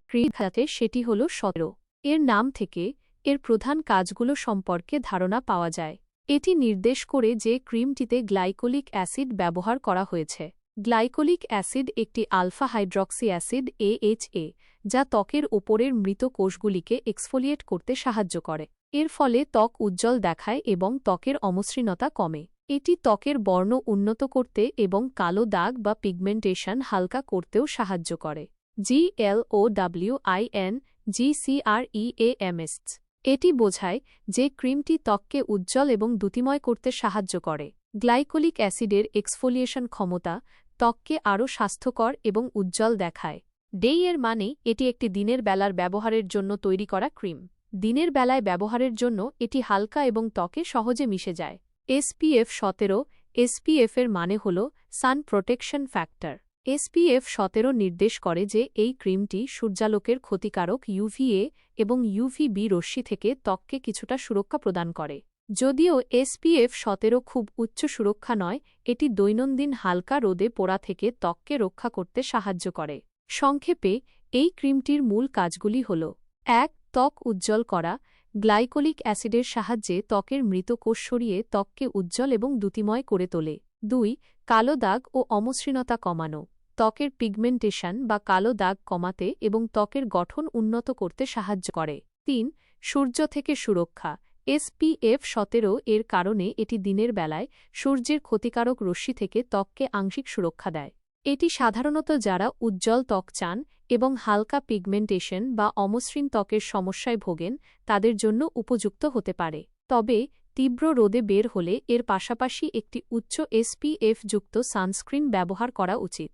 ক্রিমটিতে আছে সেটি হল 17। এর নাম থেকে এর প্রধান কাজগুলো সম্পর্কে ধারণা পাওয়া যায়। এটি নির্দেশ করে যে ক্রিমটিতে গ্লাইকোলিক অ্যাসিড ব্যবহার করা হয়েছে। গ্লাইকোলিক অ্যাসিড একটি আলফা হাইড্রক্সি অ্যাসিড AHA, যা ত্বকের ওপরের মৃত কোষগুলিকে এক্সফোলিয়েট করতে সাহায্য করে। এর ফলে ত্বক উজ্জ্বল দেখায় এবং ত্বকের অমসৃণতা কমে। এটি ত্বকের বর্ণ উন্নত করতে এবং কালো দাগ বা পিগমেন্টেশন হালকা করতেও সাহায্য করে। GLOWINGCREAMS এটি বোঝায় যে ক্রিমটি ত্বককে উজ্জ্বল এবং দ্যুতিময় করতে সাহায্য করে। গ্লাইকোলিক অ্যাসিডের এক্সফোলিয়েশন ক্ষমতা ত্বককে আরও স্বাস্থ্যকর এবং উজ্জ্বল দেখায়। ডে এর মানে এটি একটি দিনের বেলার ব্যবহারের জন্য তৈরি করা ক্রিম। দিনের বেলায় ব্যবহারের জন্য এটি হালকা এবং ত্বকে সহজে মিশে যায়। SPF 17 SPF এর মানে হল সান প্রোটেকশন ফ্যাক্টর। SPF 17 নির্দেশ করে যে এই ক্রিমটি সূর্যালোকের ক্ষতিকারক UVA এবং UVB রশ্মি থেকে ত্বককে কিছুটা সুরক্ষা প্রদান করে। যদিও SPF 17 খুব উচ্চ সুরক্ষা নয়, এটি দৈনন্দিন হালকা রোদে পোড়া থেকে ত্বককে রক্ষা করতে সাহায্য করে। সংক্ষেপে এই ক্রিমটির মূল কাজগুলি হল: 1. ত্বক উজ্জ্বল করা। গ্লাইকোলিক অ্যাসিডের সাহায্যে ত্বকের মৃত কোষ সরিয়ে ত্বককে উজ্জ্বল এবং দ্যুতিময় করে তোলে। 2. কালো দাগ ও অমসৃণতা কমানো। ত্বকের পিগমেন্টেশন বা কালো দাগ কমাতে এবং ত্বকের গঠন উন্নত করতে সাহায্য করে। 3. সূর্য থেকে সুরক্ষা। SPF 17 এর কারণে এটি দিনের বেলায় সূর্যের ক্ষতিকারক রশ্মি থেকে ত্বককে আংশিক সুরক্ষা দেয়। এটি সাধারণত যারা উজ্জ্বল ত্বক চান এবং হালকা পিগমেন্টেশন বা অমসৃণ ত্বকের সমস্যায় ভোগেন তাদের জন্য উপযুক্ত হতে পারে। তবে তীব্র রোদে বের হলে এর পাশাপাশি একটি উচ্চ SPF যুক্ত সানস্ক্রিন ব্যবহার করা উচিত।